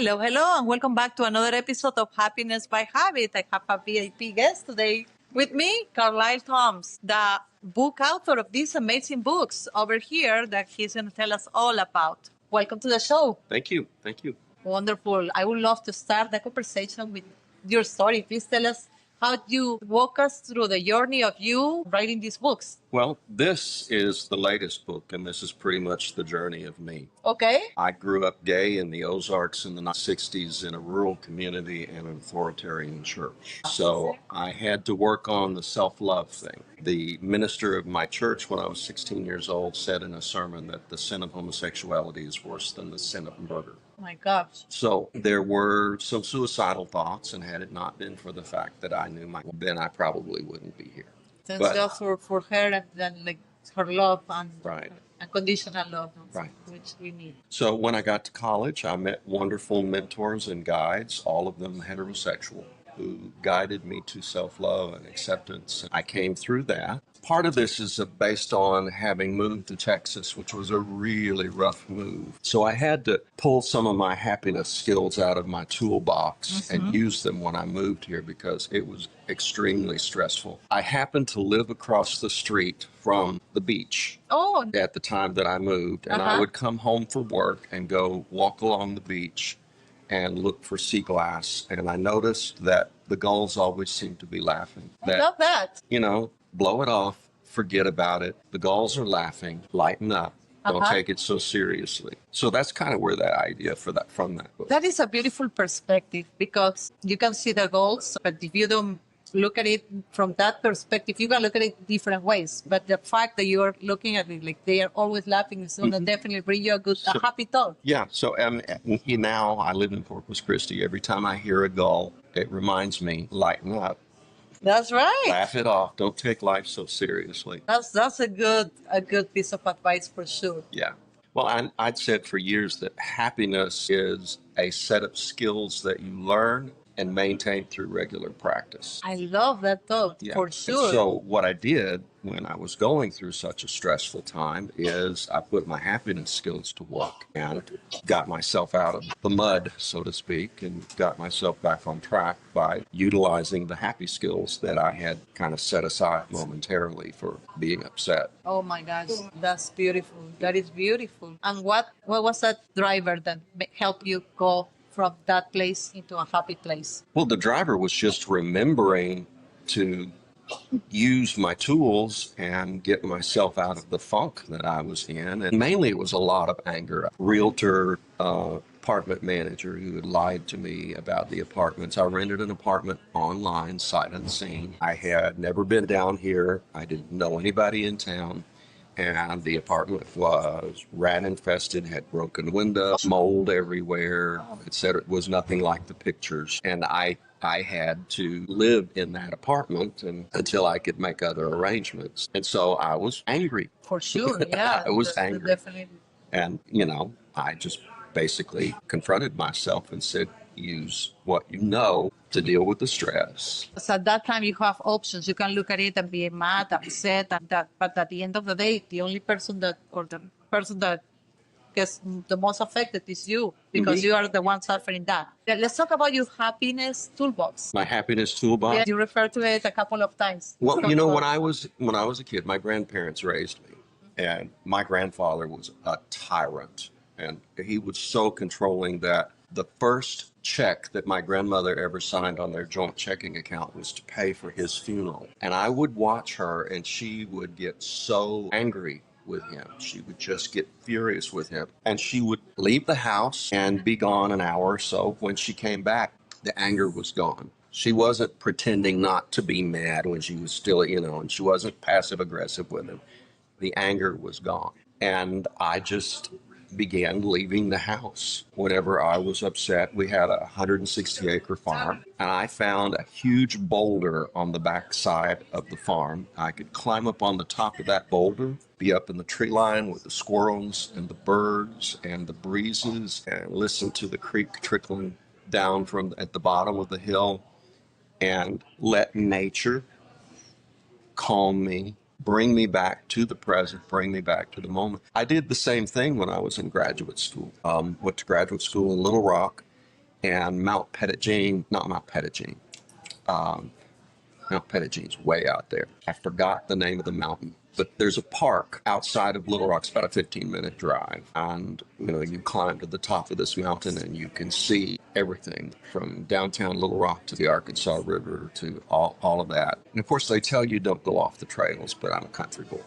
Hello, hello, and welcome back to another episode of Happiness by Habit. I have a VIP guest today with me, Karlyle Tomss, the book author of these amazing books over here that he's going to tell us all about. Welcome to the show. Thank you. Thank you. Wonderful. I would love to start the conversation with your story. Please tell us how you walk us through the journey of you writing these books. Well, this is the latest book, and this is pretty much the journey of me. Okay. I grew up gay in the Ozarks in the 60s in a rural community and an authoritarian church. So I had to work on the self-love thing. The minister of my church when I was 16 years old said in a sermon that the sin of homosexuality is worse than the sin of murder. Oh my gosh. So there were some suicidal thoughts, and had it not been for the fact that I knew then I probably wouldn't be here. Thanks God for her and then like her love and Right. unconditional love, Right. which we need. So when I got to college, I met wonderful mentors and guides, all of them heterosexual, who guided me to self-love and acceptance. I came through that. Part of this is based on having moved to Texas, which was a really rough move. So I had to pull some of my happiness skills out of my toolbox and use them when I moved here because it was extremely stressful. I happened to live across the street from the beach at the time that I moved, and I would come home from work and go walk along the beach and look for sea glass, and I noticed that the gulls always seemed to be laughing. I love that. You know, blow it off, forget about it. The gulls are laughing, lighten up. Don't take it so seriously. So that's kind of where that idea from that book. That is a beautiful perspective because you can see the goals, but if you don't look at it from that perspective, you can look at it different ways. But the fact that you are looking at it like they are always laughing is going to definitely bring you a happy thought. Yeah. So now I live in Corpus Christi. Every time I hear a gull, it reminds me, lighten up. That's right. Laugh it off. Don't take life so seriously. That's a good piece of advice for sure. Yeah. Well, I'd said for years that happiness is a set of skills that you learn and maintain through regular practice. I love that thought, for sure. And so what I did when I was going through such a stressful time is I put my happiness skills to work and got myself out of the mud, so to speak, and got myself back on track by utilizing the happy skills that I had kind of set aside momentarily for being upset. Oh my gosh, that's beautiful. That is beautiful. And what was that driver that helped you go from that place into a happy place? Well, the driver was just remembering to use my tools and get myself out of the funk that I was in. And mainly it was a lot of anger. A realtor, apartment manager who had lied to me about the apartments. I rented an apartment online, sight unseen. I had never been down here. I didn't know anybody in town. And the apartment was rat infested, had broken windows, mold everywhere, etc. It was nothing like the pictures. And I had to live in that apartment until I could make other arrangements. And so I was angry. For sure, yeah. I was angry. Definitely. And, I just basically confronted myself and said, use what you know to deal with the stress. So at that time you have options. You can look at it and be mad, upset, and that. But at the end of the day, the only person that gets the most affected is you because you are the one suffering that. Let's talk about your happiness toolbox. My happiness toolbox? Yeah, you referred to it a couple of times. Well, when I was a kid, my grandparents raised me, and my grandfather was a tyrant, and he was so controlling that the first check that my grandmother ever signed on their joint checking account was to pay for his funeral. And I would watch her, and she would get so angry with him. She would just get furious with him. And she would leave the house and be gone an hour or so. When she came back, the anger was gone. She wasn't pretending not to be mad when she was still, and she wasn't passive aggressive with him. The anger was gone. And I just began leaving the house whenever I was upset. We had a 160-acre farm, and I found a huge boulder on the back side of the farm. I could climb up on the top of that boulder, be up in the tree line with the squirrels and the birds and the breezes, and listen to the creek trickling down from at the bottom of the hill, and let nature calm me, bring me back to the present, bring me back to the moment. I did the same thing when I was in graduate school. Went to graduate school in Little Rock, and Mount Petitjean, not Mount Petitjean. Mount Petitjean's way out there. I forgot the name of the mountain, but there's a park outside of Little Rock. It's about a 15-minute drive. And, you climb to the top of this mountain and you can see everything from downtown Little Rock to the Arkansas River to all of that. And of course, they tell you don't go off the trails, but I'm a country boy.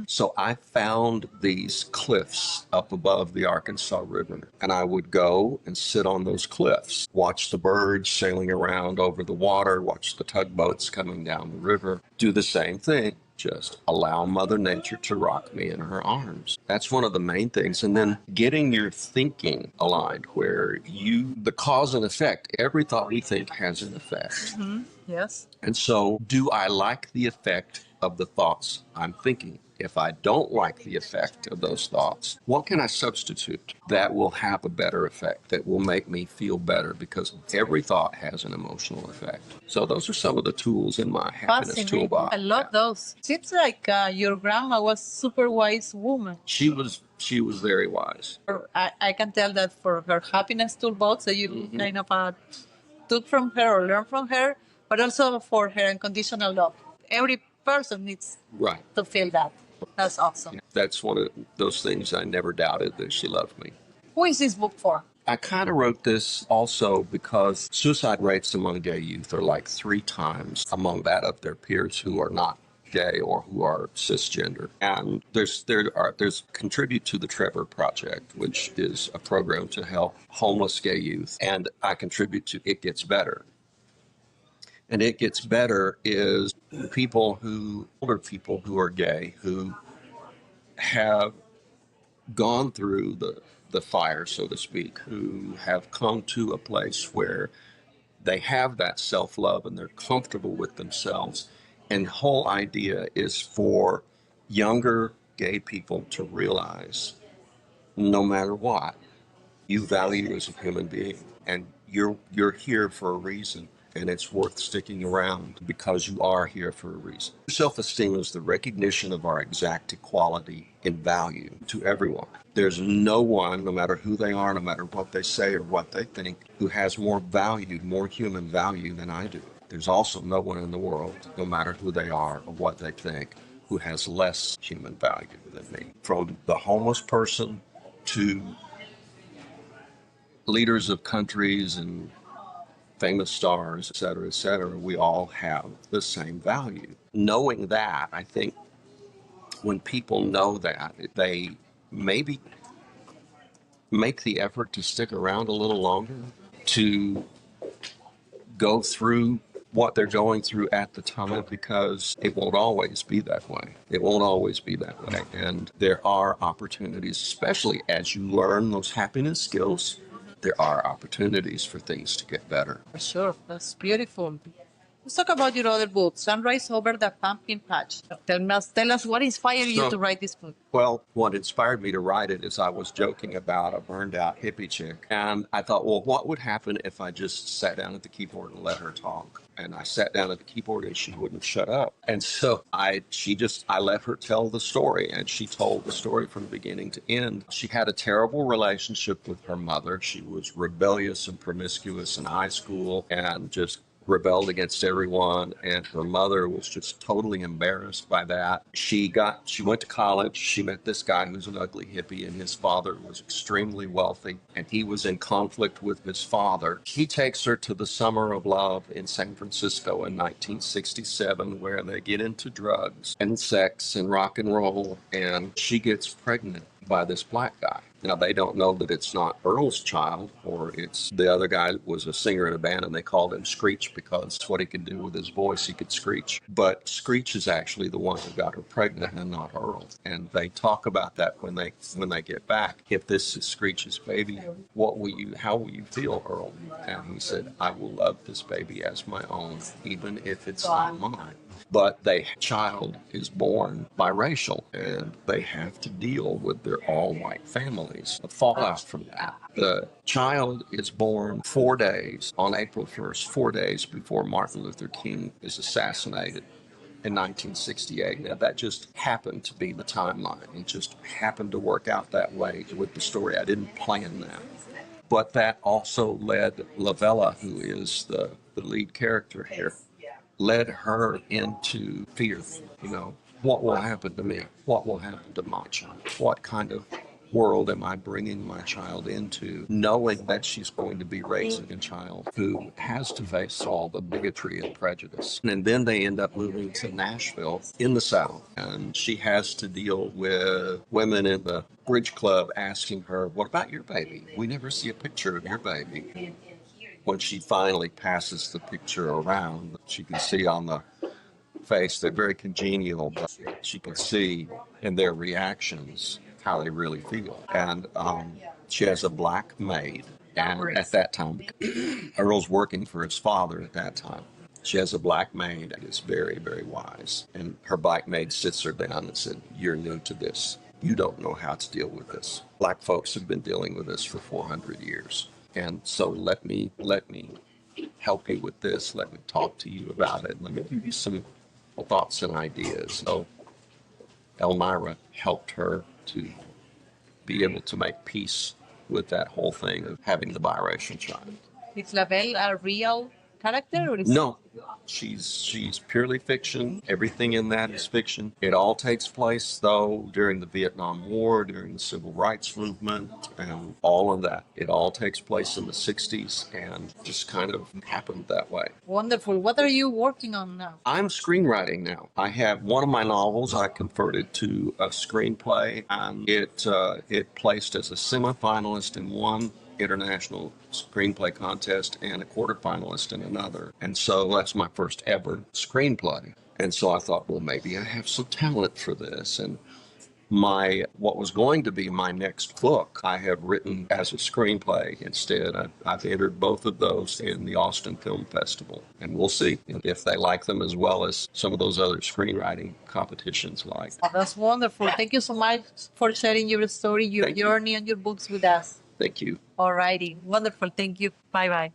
So I found these cliffs up above the Arkansas River, and I would go and sit on those cliffs, watch the birds sailing around over the water, watch the tugboats coming down the river, do the same thing. Just allow Mother Nature to rock me in her arms. That's one of the main things. And then getting your thinking aligned where the cause and effect, every thought we think has an effect. Yes. And so, do I like the effect of the thoughts I'm thinking? If I don't like the effect of those thoughts, what can I substitute that will have a better effect, that will make me feel better? Because every thought has an emotional effect. So those are some of the tools in my happiness toolbox. I love those. Seems like your grandma was super wise woman. She was very wise. I can tell that for her happiness toolbox that you kind of took from her or learned from her, but also for her unconditional love. Every person needs to feel that. That's awesome. Yeah, that's one of those things I never doubted, that she loved me. Who is this book for? I kind of wrote this also because suicide rates among gay youth are like 3 times among that of their peers who are not gay or who are cisgender. And there's Contribute to the Trevor Project, which is a program to help homeless gay youth. And I contribute to It Gets Better. And It Gets Better is older people who are gay, who have gone through the fire, so to speak, who have come to a place where they have that self-love and they're comfortable with themselves. And the whole idea is for younger gay people to realize, no matter what, you value as a human being, and you're here for a reason. And it's worth sticking around because you are here for a reason. Self-esteem is the recognition of our exact equality in value to everyone. There's no one, no matter who they are, no matter what they say or what they think, who has more value, more human value than I do. There's also no one in the world, no matter who they are or what they think, who has less human value than me. From the homeless person to leaders of countries and famous stars, et cetera, we all have the same value. Knowing that, I think when people know that, they maybe make the effort to stick around a little longer, to go through what they're going through at the time, because it won't always be that way. It won't always be that way. And there are opportunities, especially as you learn those happiness skills, there are opportunities for things to get better. For sure. That's beautiful. Let's talk about your other book, Sunrise Over the Pumpkin Patch. Tell us what inspired you to write this book. Well, what inspired me to write it is I was joking about a burned out hippie chick. And I thought, well, what would happen if I just sat down at the keyboard and let her talk? And I sat down at the keyboard and she wouldn't shut up. And so I let her tell the story, and she told the story from beginning to end. She had a terrible relationship with her mother. She was rebellious and promiscuous in high school and just rebelled against everyone, and her mother was just totally embarrassed by that. She went to college. She met this guy who's an ugly hippie, and his father was extremely wealthy, and he was in conflict with his father. He takes her to the Summer of Love in San Francisco in 1967, where they get into drugs and sex and rock and roll, and she gets pregnant by this black guy. Now, they don't know that it's not Earl's child, or it's the other guy that was a singer in a band, and they called him Screech because it's what he could do with his voice. He could screech. But Screech is actually the one who got her pregnant and not Earl. And they talk about that when they get back. If this is Screech's baby, how will you feel, Earl? And he said, I will love this baby as my own, even if it's not mine. But the child is born biracial, and they have to deal with their all-white families. The fallout from that. The child is born 4 days, on April 1st, 4 days before Martin Luther King is assassinated in 1968. Now, that just happened to be the timeline. It just happened to work out that way with the story. I didn't plan that. But that also led Lavella, who is the lead character here, led her into fear. You know, what will happen to me? What will happen to my child? What kind of world am I bringing my child into, knowing that she's going to be raising a child who has to face all the bigotry and prejudice? And then they end up moving to Nashville in the South, and she has to deal with women in the bridge club asking her, "What about your baby? We never see a picture of your baby." When she finally passes the picture around, she can see on the face they're very congenial, but she can see in their reactions how they really feel. And she has a black maid, and at that time, Earl's working for his father at that time. She has a black maid that is very, very wise. And her black maid sits her down and said, "You're new to this. You don't know how to deal with this. Black folks have been dealing with this for 400 years. And so let me help you with this. Let me talk to you about it. Let me give you some thoughts and ideas." So Elmira helped her to be able to make peace with that whole thing of having the biracial child. Is Lavelle a real character? Or is No, she's purely fiction. Everything in that is fiction. It all takes place, though, during the Vietnam War, during the Civil Rights Movement, and all of that. It all takes place in the 60s and just kind of happened that way. Wonderful. What are you working on now? I'm screenwriting now. I have one of my novels I converted to a screenplay, and it placed as a semifinalist in one international screenplay contest and a quarterfinalist in another. And so that's my first ever screenplay. And so I thought, well, maybe I have some talent for this. And what was going to be my next book, I have written as a screenplay instead. I've entered both of those in the Austin Film Festival, and we'll see if they like them as well as some of those other screenwriting competitions like. Oh, that's wonderful. Thank you so much for sharing your story, your journey, and your books with us. Thank you. Alrighty. Wonderful. Thank you. Bye-bye.